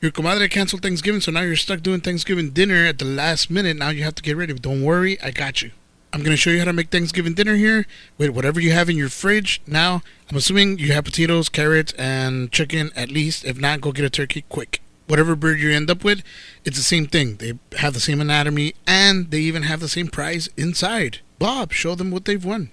Your comadre canceled Thanksgiving, so now you're stuck doing Thanksgiving dinner at the last minute. Now you have to get ready. But don't worry, I got you. I'm going to show you how to make Thanksgiving dinner here with whatever you have in your fridge. Now, I'm assuming you have potatoes, carrots, and chicken at least. If not, go get a turkey quick. Whatever bird you end up with, it's the same thing. They have the same anatomy, and they even have the same prize inside. Bob, show them what they've won.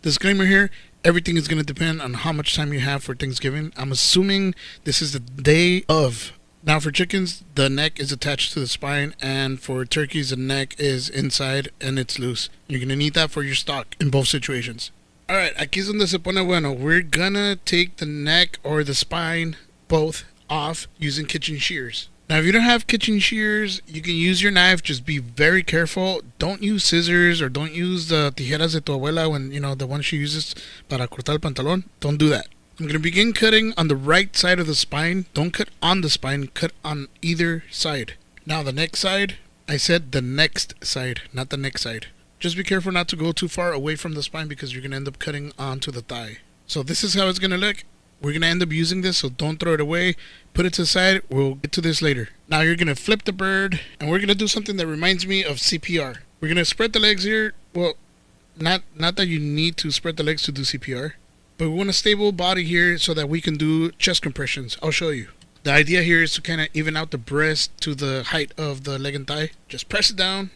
Disclaimer here, everything is going to depend on how much time you have for Thanksgiving. I'm assuming this is the day of. Now for chickens, the neck is attached to the spine, and for turkeys, the neck is inside and it's loose. You're going to need that for your stock in both situations. Alright, aquí es donde se pone bueno. We're gonna take the neck or the spine, both, off using kitchen shears. Now if you don't have kitchen shears, you can use your knife. Just be very careful. Don't use scissors or don't use the tijeras de tu abuela when, the one she uses para cortar el pantalón. Don't do that. I'm going to begin cutting on the right side of the spine. Don't cut on the spine, cut on either side. Now the next side, I said the next side, not the next side. Just be careful not to go too far away from the spine because you're going to end up cutting onto the thigh. So this is how it's going to look. We're going to end up using this, so don't throw it away. Put it to the side. We'll get to this later. Now you're going to flip the bird, and we're going to do something that reminds me of CPR. We're going to spread the legs here. Well, not that you need to spread the legs to do CPR. But we want a stable body here so that we can do chest compressions. I'll show you. The idea here is to kind of even out the breast to the height of the leg and thigh. Just press it down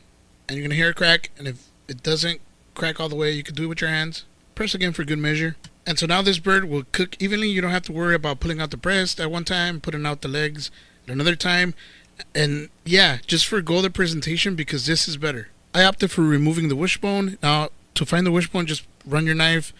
and you're going to hear a crack. And if it doesn't crack all the way, you can do it with your hands. Press again for good measure. And so now this bird will cook evenly. You don't have to worry about pulling out the breast at one time, putting out the legs at another time. And yeah, just forgo the presentation because this is better. I opted for removing the wishbone. Now to find the wishbone, just run your knife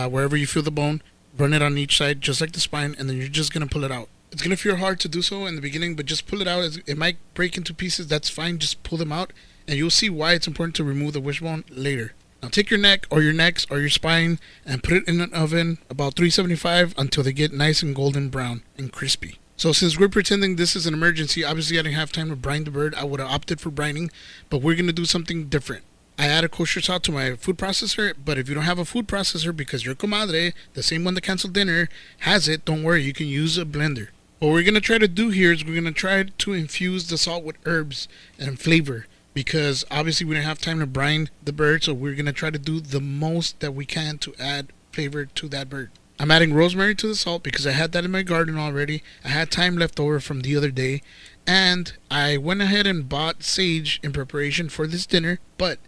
wherever you feel the bone, run it on each side just like the spine, and then you're just going to pull it out. It's going to feel hard to do so in the beginning, but just pull it out. It might break into pieces, that's fine, just pull them out, and you'll see why it's important to remove the wishbone later. Now take your neck or your necks or your spine and put it in an oven about 375 until they get nice and golden brown and crispy. So since we're pretending this is an emergency, obviously I didn't have time to brine the bird. I would have opted for brining, but we're going to do something different. I added kosher salt to my food processor, but if you don't have a food processor because your comadre, the same one that canceled dinner, has it, don't worry, you can use a blender. What we're going to try to do here is we're going to try to infuse the salt with herbs and flavor because obviously we don't have time to brine the bird, so we're going to try to do the most that we can to add flavor to that bird. I'm adding rosemary to the salt because I had that in my garden already. I had time left over from the other day, and I went ahead and bought sage in preparation for this dinner, but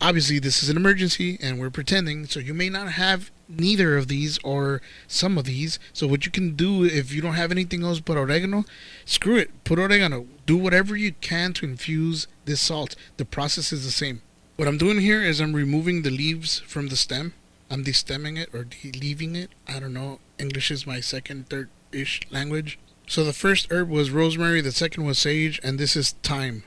obviously this is an emergency and we're pretending, so you may not have neither of these or some of these. So what you can do if you don't have anything else but oregano, screw it, put oregano. Do whatever you can to infuse this salt. The process is the same. What I'm doing here is I'm removing the leaves from the stem. I'm destemming it or leaving it. I don't know. English is my second, third-ish language. So the first herb was rosemary, the second was sage, and this is thyme.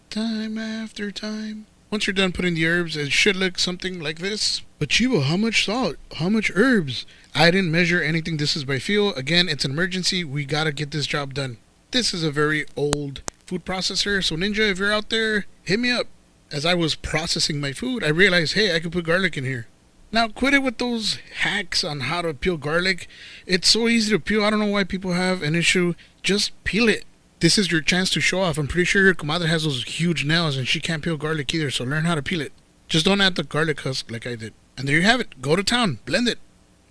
Time after time. Once you're done putting the herbs, it should look something like this. But Chivo, how much salt? How much herbs? I didn't measure anything. This is by feel. Again, it's an emergency. We gotta get this job done. This is a very old food processor. So Ninja, if you're out there, hit me up. As I was processing my food, I realized, hey, I could put garlic in here. Now, quit it with those hacks on how to peel garlic. It's so easy to peel. I don't know why people have an issue. Just peel it. This is your chance to show off. I'm pretty sure your comadre has those huge nails and she can't peel garlic either, so learn how to peel it. Just don't add the garlic husk like I did. And there you have it. Go to town. Blend it.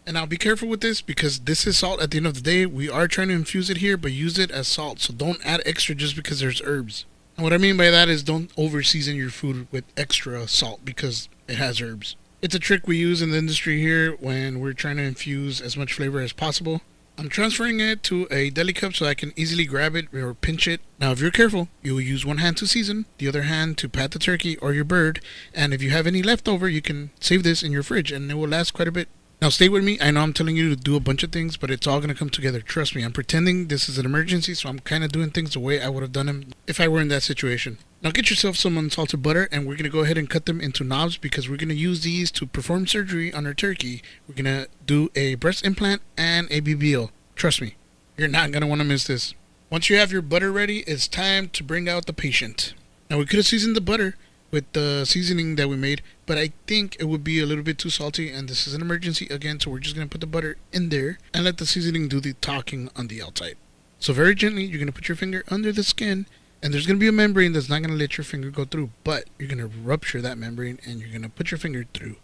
And now be careful with this because this is salt at the end of the day. We are trying to infuse it here, but use it as salt. So don't add extra just because there's herbs. And what I mean by that is don't over season your food with extra salt because it has herbs. It's a trick we use in the industry here when we're trying to infuse as much flavor as possible. I'm transferring it to a deli cup so I can easily grab it or pinch it. Now if you're careful, you will use one hand to season, the other hand to pat the turkey or your bird, and if you have any leftover, you can save this in your fridge and it will last quite a bit. Now stay with me. I know I'm telling you to do a bunch of things, but it's all going to come together. Trust me, I'm pretending this is an emergency, so I'm kind of doing things the way I would have done them if I were in that situation. Now get yourself some unsalted butter, and we're going to go ahead and cut them into knobs because we're going to use these to perform surgery on our turkey. We're going to do a breast implant and a BBL. Trust me, you're not going to want to miss this. Once you have your butter ready, it's time to bring out the patient. Now we could have seasoned the butter with the seasoning that we made, but I think it would be a little bit too salty, and this is an emergency again, so we're just going to put the butter in there and let the seasoning do the talking on the outside. So very gently, you're going to put your finger under the skin, and there's going to be a membrane that's not going to let your finger go through, but you're going to rupture that membrane, and you're going to put your finger through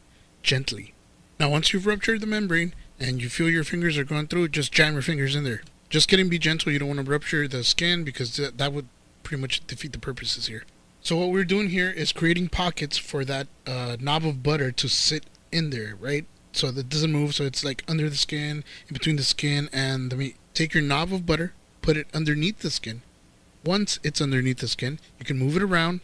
gently. Now, once you've ruptured the membrane and you feel your fingers are going through, just jam your fingers in there. Just kidding, be gentle. You don't want to rupture the skin because that would pretty much defeat the purposes here. So what we're doing here is creating pockets for that knob of butter to sit in there, right? So that it doesn't move, so it's like under the skin, in between the skin and the meat. Take your knob of butter, put it underneath the skin. Once it's underneath the skin, you can move it around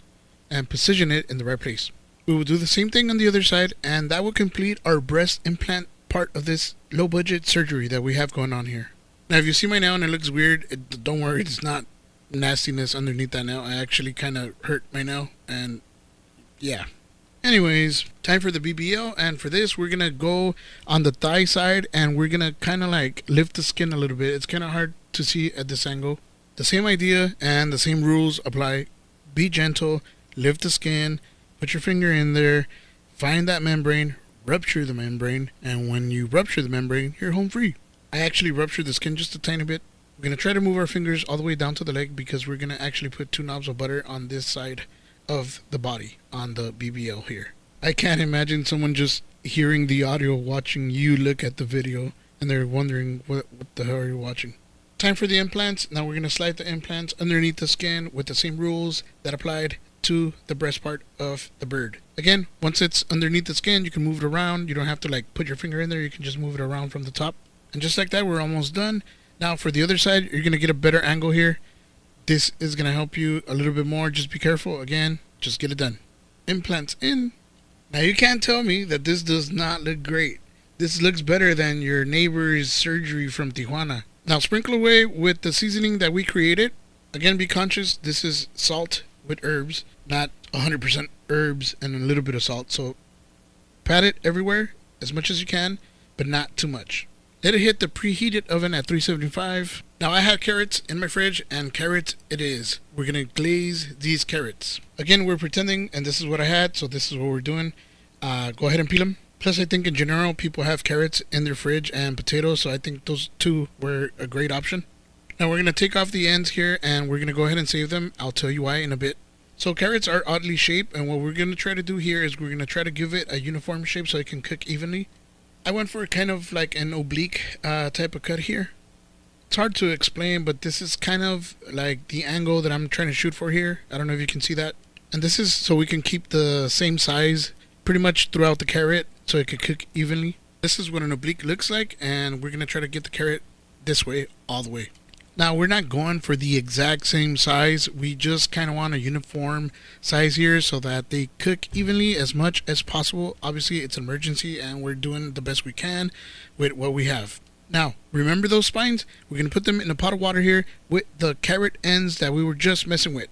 and position it in the right place. We will do the same thing on the other side, and that will complete our breast implant part of this low budget surgery that we have going on here. Now, if you see my nail and it looks weird, don't worry, it's not nastiness underneath that nail. I actually kind of hurt my nail, and yeah. Anyways, time for the BBL, and for this, we're going to go on the thigh side, and we're going to kind of like lift the skin a little bit. It's kind of hard to see at this angle. The same idea and the same rules apply. Be gentle, lift the skin, put your finger in there, find that membrane, rupture the membrane, and when you rupture the membrane, you're home free. I actually ruptured the skin just a tiny bit. We're going to try to move our fingers all the way down to the leg because we're going to actually put 2 knobs of butter on this side of the body, on the BBL here. I can't imagine someone just hearing the audio watching you look at the video and they're wondering what the hell are you watching. Time for the implants. Now we're going to slide the implants underneath the skin with the same rules that applied to the breast part of the bird. Again, once it's underneath the skin, you can move it around. You don't have to like put your finger in there. You can just move it around from the top. And just like that, we're almost done. Now for the other side, you're going to get a better angle here. This is going to help you a little bit more. Just be careful. Again, just get it done. Implants in. Now you can't tell me that this does not look great. This looks better than your neighbor's surgery from Tijuana. Now sprinkle away with the seasoning that we created. Again, be conscious. This is salt with herbs, not 100% herbs and a little bit of salt. So pat it everywhere as much as you can, but not too much. Let it hit the preheated oven at 375. Now I have carrots in my fridge, and carrots it is. We're going to glaze these carrots. Again, we're pretending, and this is what I had, so this is what we're doing. Go ahead and peel them. Plus, I think in general, people have carrots in their fridge and potatoes, so I think those two were a great option. Now we're going to take off the ends here, and we're going to go ahead and save them. I'll tell you why in a bit. So carrots are oddly shaped, and what we're going to try to do here is we're going to try to give it a uniform shape so it can cook evenly. I went for kind of like an oblique type of cut here. It's hard to explain, but this is kind of like the angle that I'm trying to shoot for here. I don't know if you can see that. And this is so we can keep the same size pretty much throughout the carrot so it could cook evenly. This is what an oblique looks like, and we're going to try to get the carrot this way all the way. Now, we're not going for the exact same size. We just kind of want a uniform size here so that they cook evenly as much as possible. Obviously, it's an emergency, and we're doing the best we can with what we have. Now, remember those spines? We're going to put them in a pot of water here with the carrot ends that we were just messing with.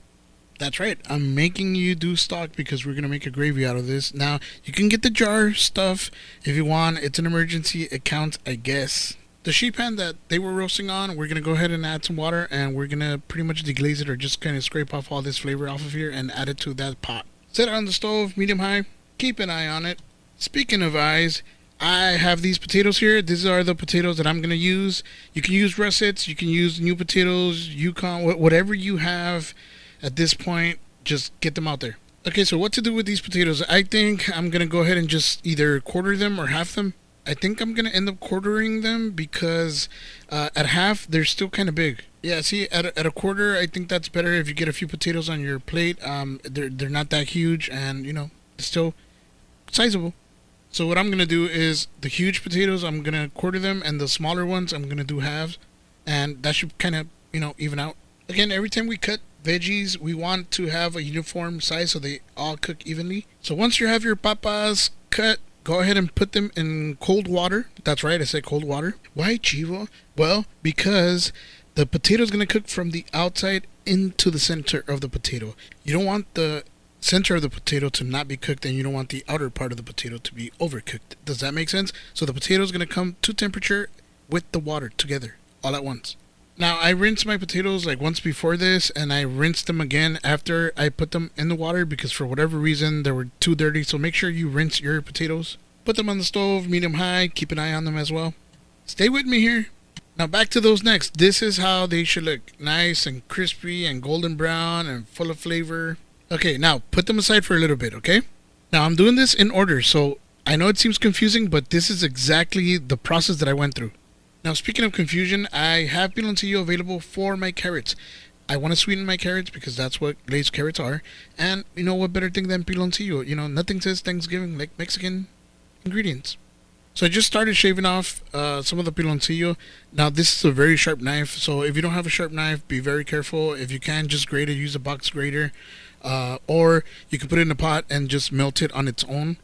That's right. I'm making you do stock because we're going to make a gravy out of this. Now, you can get the jar stuff if you want. It's an emergency. It counts, I guess. The sheet pan that they were roasting on, we're going to go ahead and add some water, and we're going to pretty much deglaze it or just kind of scrape off all this flavor off of here and add it to that pot. Set it on the stove, medium-high. Keep an eye on it. Speaking of eyes, I have these potatoes here. These are the potatoes that I'm going to use. You can use russets, you can use new potatoes, Yukon, whatever you have at this point, just get them out there. Okay, so what to do with these potatoes? I think I'm going to go ahead and just either quarter them or half them. I think I'm going to end up quartering them because at half, they're still kind of big. Yeah, see, at a quarter, I think that's better if you get a few potatoes on your plate. They're not that huge and, you know, still sizable. So what I'm going to do is the huge potatoes, I'm going to quarter them, and the smaller ones, I'm going to do halves. And that should kind of, you know, even out. Again, every time we cut veggies, we want to have a uniform size so they all cook evenly. So once you have your papas cut, go ahead and put them in cold water. That's right, I said cold water. Why, Chivo? Well, because the potato is going to cook from the outside into the center of the potato. You don't want the center of the potato to not be cooked, and you don't want the outer part of the potato to be overcooked. Does that make sense? So the potato is going to come to temperature with the water together all at once. Now, I rinsed my potatoes like once before this, and I rinsed them again after I put them in the water because for whatever reason they were too dirty. So make sure you rinse your potatoes. Put them on the stove, medium high, keep an eye on them as well. Stay with me here. Now back to those next. This is how they should look. Nice and crispy and golden brown and full of flavor. Okay, now put them aside for a little bit, okay? Now I'm doing this in order, so I know it seems confusing, but this is exactly the process that I went through. Now speaking of confusion, I have piloncillo available for my carrots. I want to sweeten my carrots because that's what glazed carrots are. And you know what better thing than piloncillo? You know, nothing says Thanksgiving like Mexican ingredients. So I just started shaving off some of the piloncillo. Now this is a very sharp knife, so if you don't have a sharp knife, be very careful. If you can, just grate it, use a box grater. Or you can put it in a pot and just melt it on its own.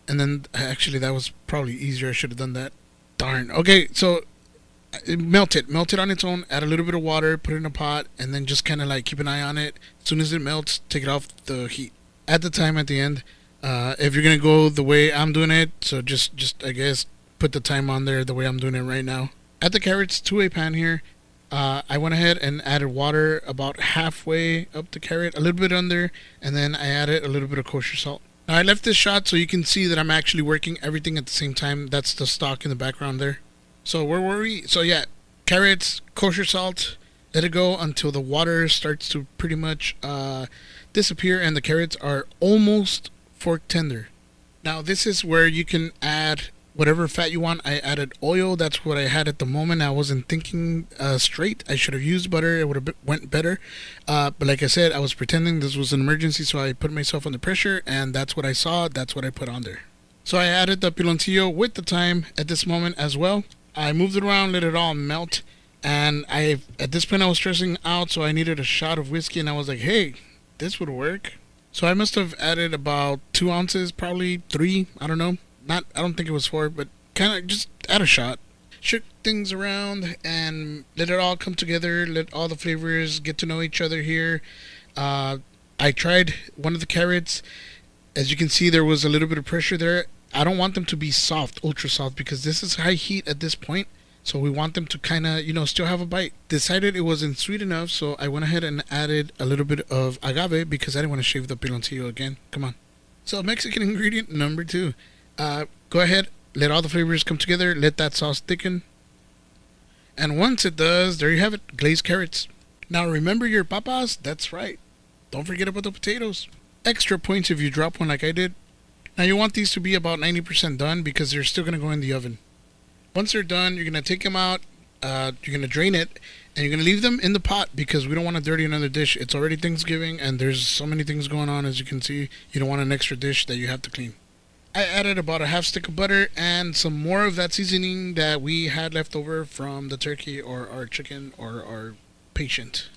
And then, actually that was probably easier, I should have done that. Darn. Okay, so melt it on its own, add a little bit of water, put it in a pot, and then just kind of like keep an eye on it. As soon as it melts, take it off the heat. Add the time at the end. If you're gonna go the way I'm doing it, so just I guess put the time on there the way I'm doing it right now. Add the carrots to a pan here. I went ahead and added water about halfway up the carrot, a little bit under, and then I added a little bit of kosher salt. Now I left this shot so you can see that I'm actually working everything at the same time. That's the stock in the background there. So where were we? So yeah, carrots, kosher salt, let it go until the water starts to pretty much disappear and the carrots are almost fork tender. Now this is where you can add whatever fat you want. I added oil. That's what I had at the moment. I wasn't thinking straight. I should have used butter. It would have went better. But like I said, I was pretending this was an emergency, so I put myself under pressure, and that's what I saw. That's what I put on there. So I added the piloncillo with the thyme at this moment as well. I moved it around, let it all melt, and at this point I was stressing out, so I needed a shot of whiskey, and I was like, hey, this would work. So I must have added about 2 ounces, probably 3, I don't know. I don't think it was 4, but kind of just add a shot. Shook things around and let it all come together, let all the flavors get to know each other here. I tried one of the carrots. As you can see, there was a little bit of pressure there. I don't want them to be soft, ultra soft, because this is high heat at this point. So we want them to kind of, still have a bite. Decided it wasn't sweet enough, so I went ahead and added a little bit of agave because I didn't want to shave the piloncillo again. Come on. So Mexican ingredient number 2. Go ahead, let all the flavors come together, let that sauce thicken. And once it does, there you have it, glazed carrots. Now remember your papas? That's right. Don't forget about the potatoes. Extra points if you drop one like I did. Now you want these to be about 90% done because they're still going to go in the oven. Once they're done, you're going to take them out, you're going to drain it, and you're going to leave them in the pot because we don't want to dirty another dish. It's already Thanksgiving, and there's so many things going on, as you can see. You don't want an extra dish that you have to clean. I added about a half stick of butter and some more of that seasoning that we had left over from the turkey or our chicken or our patient.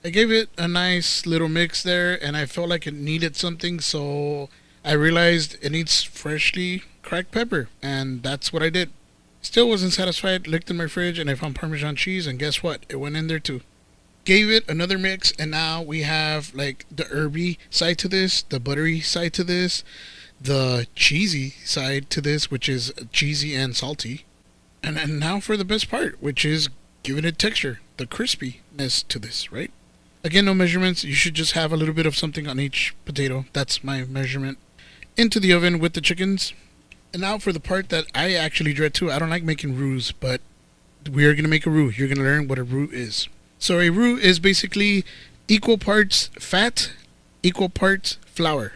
I gave it a nice little mix there, and I felt like it needed something, so I realized it needs freshly cracked pepper, and that's what I did. Still wasn't satisfied, looked in my fridge, and I found Parmesan cheese, and guess what? It went in there too. Gave it another mix, and now we have like the herby side to this, the buttery side to this, the cheesy side to this, which is cheesy and salty. And now for the best part, which is giving it texture, the crispiness to this, right? Again, no measurements. You should just have a little bit of something on each potato. That's my measurement. Into the oven with the chickens. And now for the part that I actually dread too. I don't like making roux, but we are going to make a roux. You're going to learn what a roux is. So a roux is basically equal parts fat, equal parts flour.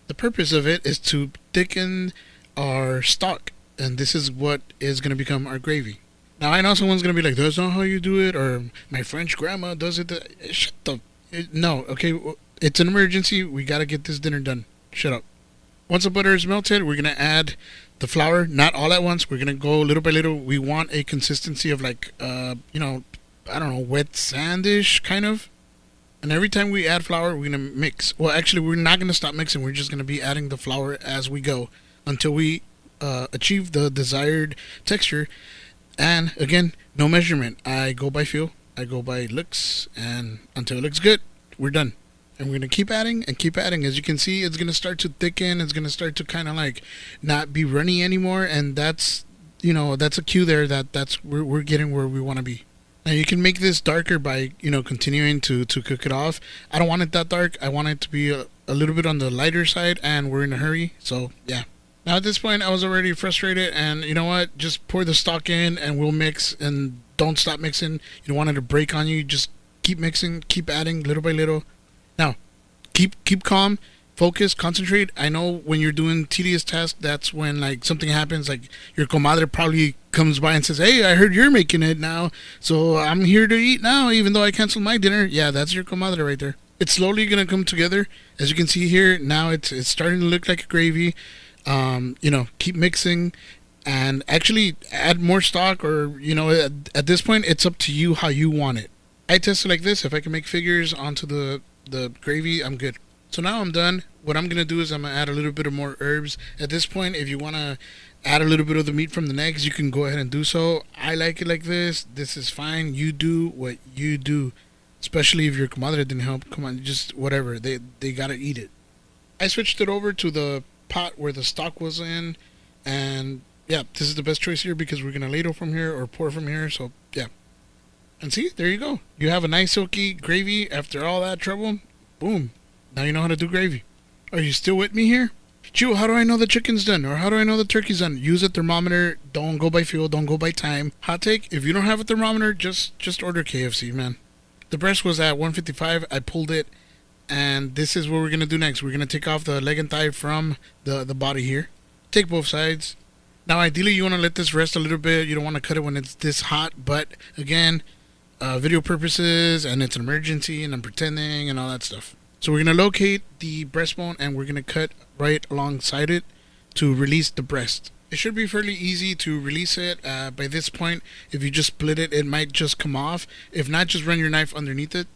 The purpose of it is to thicken our stock, and this is what is going to become our gravy. Now I know someone's going to be like, that's not how you do it, or my French grandma does it. Shut the... No, okay, it's an emergency. We got to get this dinner done. Shut up. Once the butter is melted, we're going to add the flour, not all at once. We're going to go little by little. We want a consistency of like, I don't know, wet sandish kind of. And every time we add flour, we're going to mix. Well, actually, we're not going to stop mixing. We're just going to be adding the flour as we go until we achieve the desired texture. And again, no measurement. I go by feel. I go by looks. And until it looks good, we're done. And we're going to keep adding and keep adding. As you can see, it's going to start to thicken. It's going to start to kind of like not be runny anymore. And that's, that's a cue there that we're getting where we want to be. Now you can make this darker by, continuing to cook it off. I don't want it that dark. I want it to be a little bit on the lighter side, and we're in a hurry. So yeah, Now at this point, I was already frustrated, and you know what? Just pour the stock in, and we'll mix, and don't stop mixing. You don't want it to break on you. Just keep mixing, keep adding, little by little. Now, keep calm, focus, concentrate. I know when you're doing tedious tasks, that's when like something happens. Like your comadre probably comes by and says, "Hey, I heard you're making it now, so I'm here to eat now, even though I canceled my dinner." Yeah, that's your comadre right there. It's slowly gonna come together, as you can see here. Now it's starting to look like a gravy. Keep mixing, and actually add more stock, or at this point, it's up to you how you want it. I test it like this. If I can make figures onto the gravy, I'm good. So now I'm done. What I'm gonna do is I'm gonna add a little bit of more herbs. At this point, if you wanna add a little bit of the meat from the necks, you can go ahead and do so. I like it like this. This is fine. You do what you do. Especially if your comadre didn't help. Come on, just whatever. They gotta eat it. I switched it over to the pot where the stock was in, and yeah, this is the best choice here because we're gonna ladle from here or pour from here. So yeah, and see, there you go. You have a nice silky gravy after all that trouble. Boom. Now you know how to do gravy. Are you still with me here? Chew, how do I know the chicken's done? Or how do I know the turkey's done? Use a thermometer. Don't go by feel. Don't go by time. Hot take, if you don't have a thermometer, just order KFC, man. The breast was at 155. I pulled it. And this is what we're going to do next. We're going to take off the leg and thigh from the body here. Take both sides. Now, ideally, you want to let this rest a little bit. You don't want to cut it when it's this hot. But, again, video purposes, and it's an emergency, and I'm pretending, and all that stuff. So we're going to locate the breastbone, and we're going to cut right alongside it to release the breast. It should be fairly easy to release it. By this point, if you just split it, it might just come off. If not, just run your knife underneath it.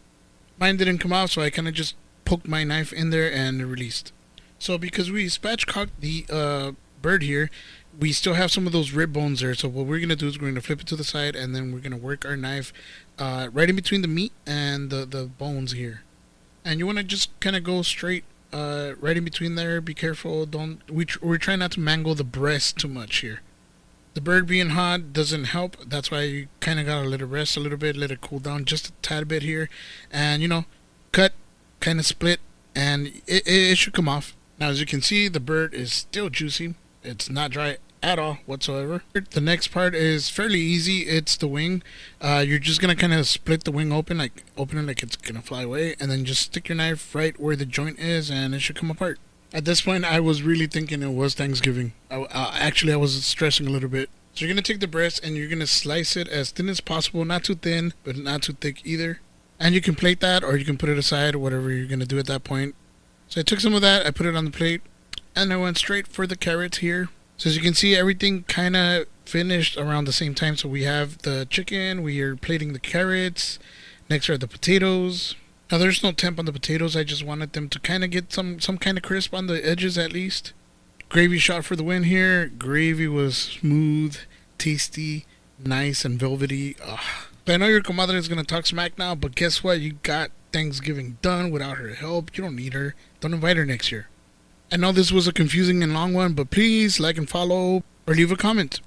Mine didn't come off, so I kind of just poked my knife in there and it released. So because we spatchcocked the bird here, we still have some of those rib bones there. So what we're going to do is we're going to flip it to the side, and then we're going to work our knife right in between the meat and the bones here. And you want to just kind of go straight right in between there. Be careful. We're trying not to mangle the breast too much here. The bird being hot doesn't help. That's why you kind of got to let it rest a little bit, let it cool down just a tad bit here. And, cut, kind of split, and it should come off. Now, as you can see, the bird is still juicy. It's not dry at all whatsoever. The next part is fairly easy. It's the wing. You're just going to kind of split the wing open it like it's going to fly away, and then just stick your knife right where the joint is, and it should come apart. At this point, I was really thinking it was Thanksgiving. I was stressing a little bit. So you're going to take the breast and you're going to slice it as thin as possible. Not too thin, but not too thick either. And you can plate that, or you can put it aside, or whatever you're going to do at that point. So I took some of that, I put it on the plate, and I went straight for the carrots here. So as you can see, everything kind of finished around the same time. So we have the chicken, we are plating the carrots, next are the potatoes. Now, there's no temp on the potatoes. I just wanted them to kind of get some kind of crisp on the edges at least. Gravy shot for the win here. Gravy was smooth, tasty, nice, and velvety. Ugh. I know your comadre is going to talk smack now, but guess what? You got Thanksgiving done without her help. You don't need her. Don't invite her next year. I know this was a confusing and long one, but please like and follow or leave a comment.